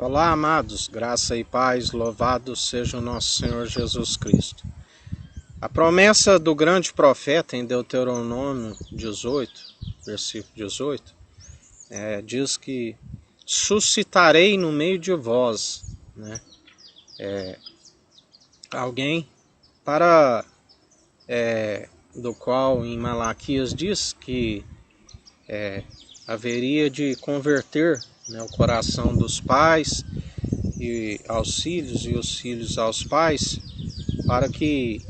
Olá, amados, graça e paz, louvado seja o nosso Senhor Jesus Cristo. A promessa do grande profeta em Deuteronômio 18, versículo 18, diz que suscitarei no meio de vós, alguém para do qual em Malaquias diz que haveria de converter o coração dos pais e aos filhos e os filhos aos pais, para que,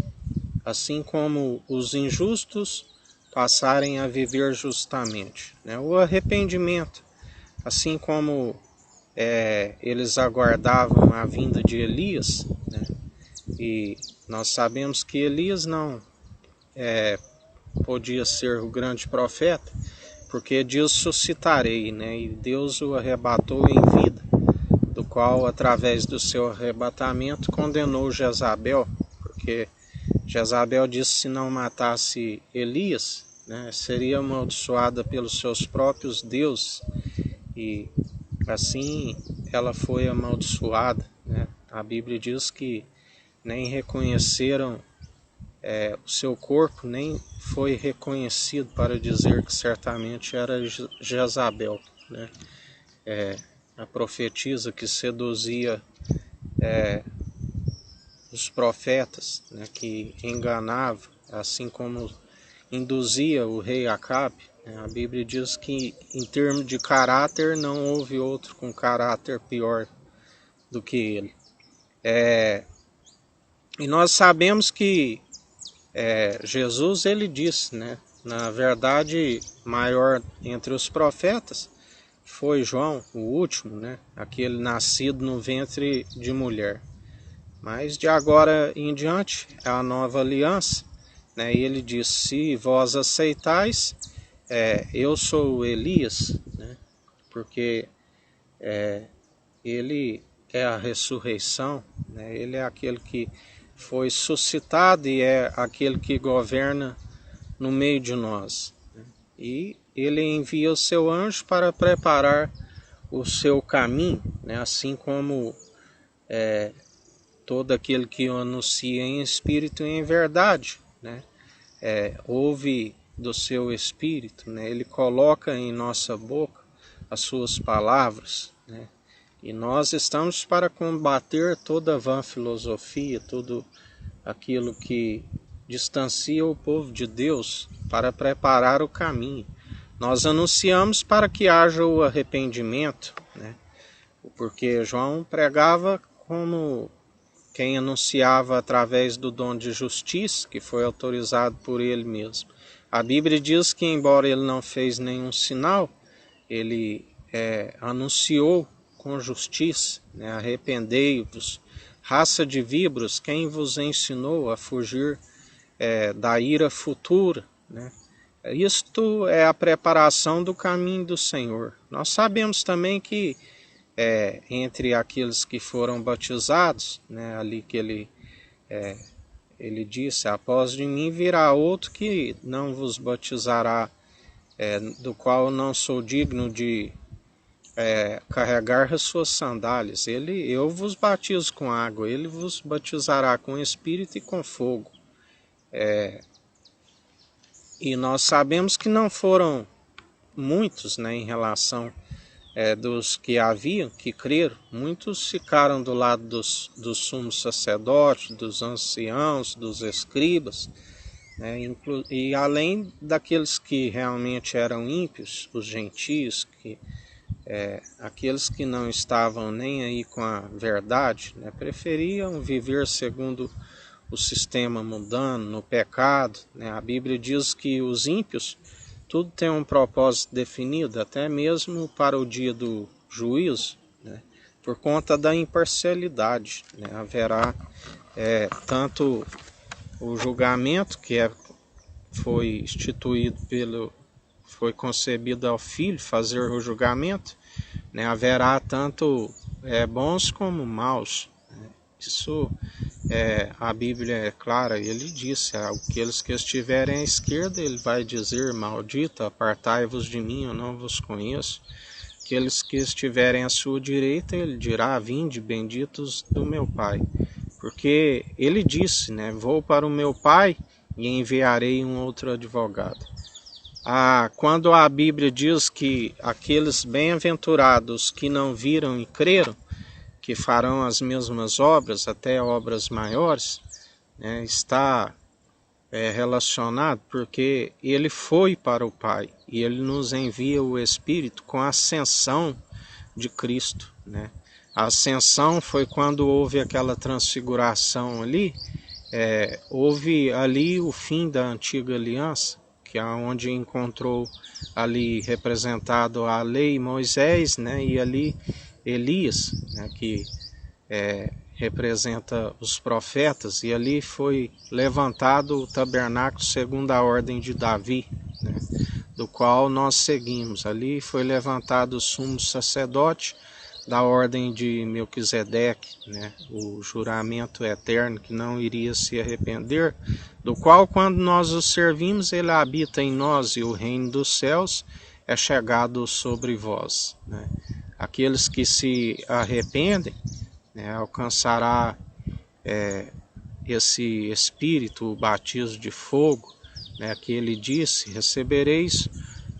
assim como os injustos passarem a viver justamente. O arrependimento, assim como eles aguardavam a vinda de Elias, e nós sabemos que Elias não podia ser o grande profeta, porque Deus suscitarei, e Deus o arrebatou em vida, do qual, através do seu arrebatamento, condenou Jezabel, porque Jezabel disse que se não matasse Elias, seria amaldiçoada pelos seus próprios deuses, e assim ela foi amaldiçoada. A Bíblia diz que nem reconheceram o seu corpo, nem foi reconhecido para dizer que certamente era Jezabel, a profetisa que seduzia os profetas, que enganava, assim como induzia o rei Acabe. A Bíblia diz que, em termos de caráter, não houve outro com caráter pior do que ele. E nós sabemos que Jesus, ele disse, na verdade, maior entre os profetas foi João, o último, aquele nascido no ventre de mulher. Mas de agora em diante é a nova aliança, e ele diz: se vós aceitais, eu sou Elias, porque ele é a ressurreição, ele é aquele que foi suscitado e é aquele que governa no meio de nós. E ele envia o seu anjo para preparar o seu caminho, assim como todo aquele que o anuncia em espírito e em verdade, ouve do seu espírito, ele coloca em nossa boca as suas palavras, e nós estamos para combater toda vã filosofia, tudo aquilo que distancia o povo de Deus, para preparar o caminho. Nós anunciamos para que haja o arrependimento, porque João pregava como quem anunciava através do dom de justiça, que foi autorizado por ele mesmo. A Bíblia diz que, embora ele não fez nenhum sinal, ele anunciou com justiça, arrependei-vos, raça de víboras, quem vos ensinou a fugir da ira futura, Isto é a preparação do caminho do Senhor. Nós sabemos também que entre aqueles que foram batizados, ali que ele disse: após de mim virá outro que não vos batizará, do qual não sou digno de carregar as suas sandálias. Eu vos batizo com água, ele vos batizará com espírito e com fogo. E nós sabemos que não foram muitos, em relação dos que haviam, que creram. Muitos ficaram do lado dos sumos sacerdotes, dos anciãos, dos escribas, e além daqueles que realmente eram ímpios, os gentios, aqueles que não estavam nem aí com a verdade, preferiam viver segundo o sistema mundano, no pecado. A Bíblia diz que os ímpios, tudo tem um propósito definido, até mesmo para o dia do juízo, por conta da imparcialidade. Haverá tanto o julgamento que foi instituído foi concebido ao Filho fazer o julgamento, haverá tanto bons como maus. Isso a Bíblia é clara, ele disse: aqueles que estiverem à esquerda, ele vai dizer: maldito, apartai-vos de mim, eu não vos conheço. aqueles que estiverem à sua direita, ele dirá: vinde, benditos do meu Pai. Porque ele disse, né, vou para o meu Pai e enviarei um outro advogado. Quando a Bíblia diz que aqueles bem-aventurados que não viram e creram, que farão as mesmas obras, até obras maiores, né, está relacionado porque ele foi para o Pai e ele nos envia o Espírito com a ascensão de Cristo, né? A ascensão foi quando houve aquela transfiguração ali, houve ali o fim da antiga aliança, que é onde encontrou ali representado a lei Moisés, né? E ali Elias, né? Que representa os profetas, e ali foi levantado o tabernáculo segundo a ordem de Davi, né? Do qual nós seguimos. Ali foi levantado o sumo sacerdote da ordem de Melquisedeque, né? O juramento eterno que não iria se arrepender, do qual quando nós o servimos, ele habita em nós e o reino dos céus é chegado sobre vós, né? Aqueles que se arrependem, né, alcançará esse Espírito, o batismo de fogo, né, que ele disse: recebereis,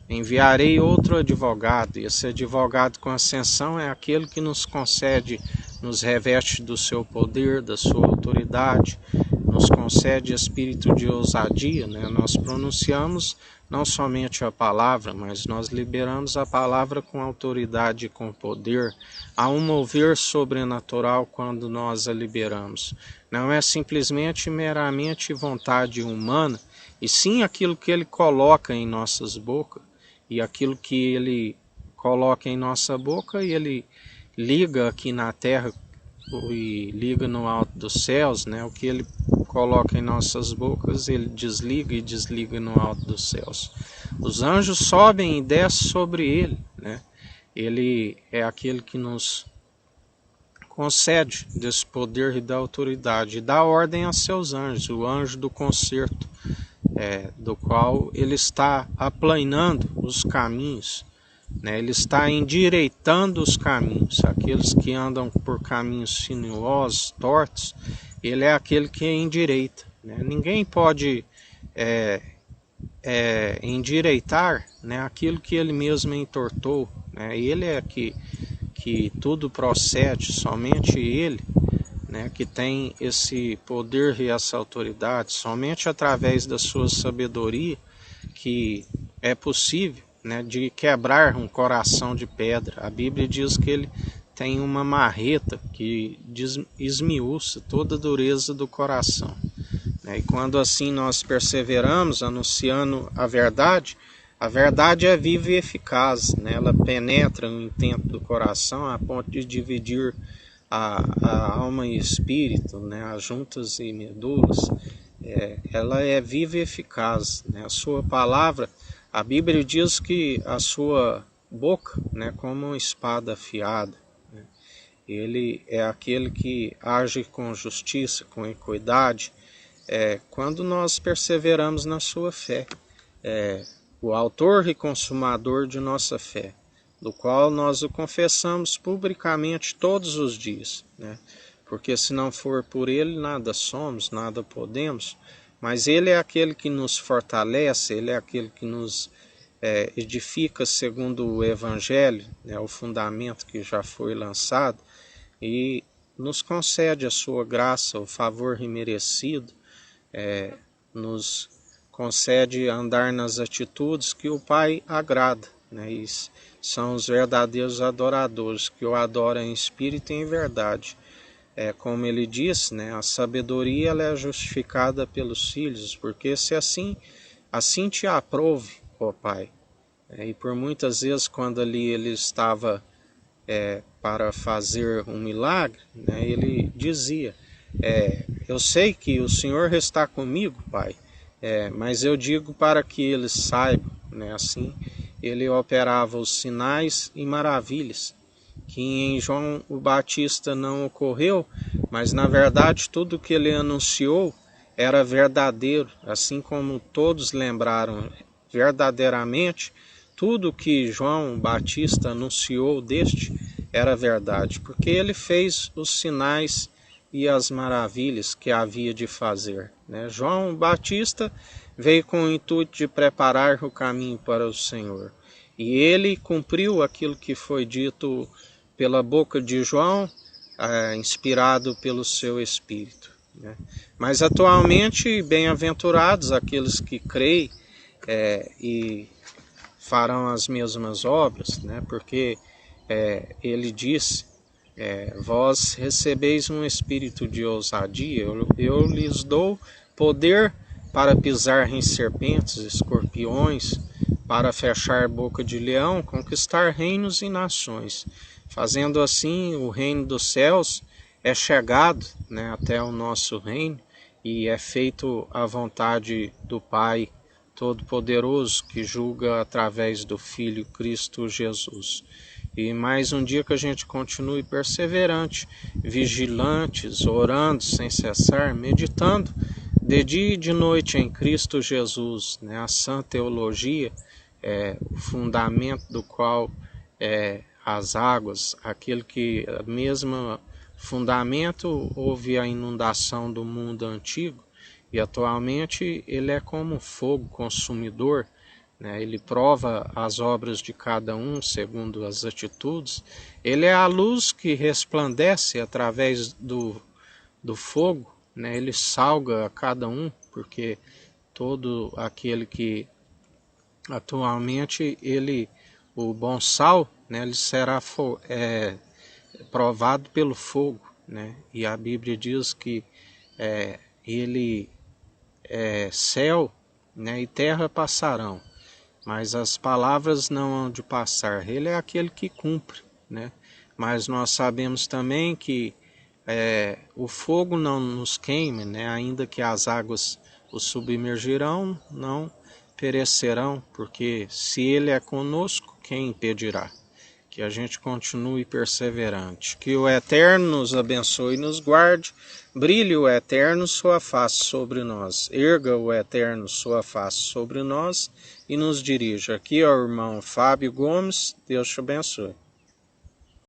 enviarei outro advogado. E esse advogado com ascensão é aquele que nos concede, nos reveste do seu poder, da sua autoridade, nos concede espírito de ousadia, né? Nós pronunciamos não somente a palavra, mas nós liberamos a palavra com autoridade e com poder. Há um mover sobrenatural quando nós a liberamos. Não é simplesmente meramente vontade humana, e sim aquilo que ele coloca em nossas bocas, e aquilo que ele coloca em nossa boca, e ele liga aqui na terra e liga no alto dos céus, né? O que ele coloca em nossas bocas, ele desliga e desliga no alto dos céus. Os anjos sobem e descem sobre ele, né? Ele é aquele que nos concede desse poder e da autoridade, e dá ordem a seus anjos, o anjo do concerto, do qual ele está aplanando os caminhos, né? Ele está endireitando os caminhos. Aqueles que andam por caminhos sinuosos, tortos, ele é aquele que endireita, né? Ninguém pode endireitar, né, aquilo que ele mesmo entortou, né? Ele é que tudo procede, somente ele, né, que tem esse poder e essa autoridade. Somente através da sua sabedoria que é possível, né, de quebrar um coração de pedra. A Bíblia diz que ele tem uma marreta que esmiuça toda a dureza do coração, né? E quando assim nós perseveramos anunciando a verdade é viva e eficaz, né? Ela penetra no intento do coração a ponto de dividir a alma e espírito, né? As juntas e medulas. Ela é viva e eficaz, né? A sua palavra, a Bíblia diz que a sua boca, né, como uma espada afiada, né? Ele é aquele que age com justiça, com equidade, quando nós perseveramos na sua fé. O autor e consumador de nossa fé, do qual nós o confessamos publicamente todos os dias, né? Porque se não for por ele, nada somos, nada podemos, mas ele é aquele que nos fortalece, ele é aquele que nos edifica segundo o Evangelho, né, o fundamento que já foi lançado, e nos concede a sua graça, o favor imerecido, nos concede andar nas atitudes que o Pai agrada, né? E são os verdadeiros adoradores, que o adoram em espírito e em verdade. Como ele disse, né, a sabedoria ela é justificada pelos filhos, porque se assim te aprove, ó Pai. E por muitas vezes, quando ali ele estava para fazer um milagre, né, ele dizia: eu sei que o Senhor está comigo, Pai, mas eu digo para que eles saibam, né? Assim ele operava os sinais e maravilhas, que em João o Batista não ocorreu, mas na verdade tudo que ele anunciou era verdadeiro, assim como todos lembraram verdadeiramente, tudo que João Batista anunciou deste era verdade, porque ele fez os sinais e as maravilhas que havia de fazer, né? João Batista veio com o intuito de preparar o caminho para o Senhor, e ele cumpriu aquilo que foi dito pela boca de João, inspirado pelo seu Espírito, né? Mas atualmente, bem-aventurados aqueles que creem e farão as mesmas obras, né? Porque ele disse, vós recebeis um espírito de ousadia, eu lhes dou poder para pisar em serpentes, escorpiões, para fechar boca de leão, conquistar reinos e nações. Fazendo assim, o reino dos céus é chegado, né, até o nosso reino, e é feito a vontade do Pai Todo-Poderoso, que julga através do Filho Cristo Jesus. E mais um dia que a gente continue perseverante, vigilantes, orando sem cessar, meditando de dia e de noite em Cristo Jesus, né? A sã teologia, o fundamento do qual as águas, aquele que mesmo fundamento houve a inundação do mundo antigo, e atualmente ele é como fogo consumidor, né? Ele prova as obras de cada um segundo as atitudes. Ele é a luz que resplandece através do fogo, né? Ele salga a cada um, porque todo aquele que atualmente o bom sal, né, ele será provado pelo fogo, né? E a Bíblia diz que ele céu, né, e terra passarão, mas as palavras não hão de passar. Ele é aquele que cumpre, né? Mas nós sabemos também que o fogo não nos queime, né? Ainda que as águas o submergirão, não perecerão, porque se ele é conosco, quem impedirá? Que a gente continue perseverante. Que o Eterno nos abençoe e nos guarde. Brilhe o Eterno sua face sobre nós. Erga o Eterno sua face sobre nós e nos dirija. Aqui é o irmão Fábio Gomes. Deus te abençoe.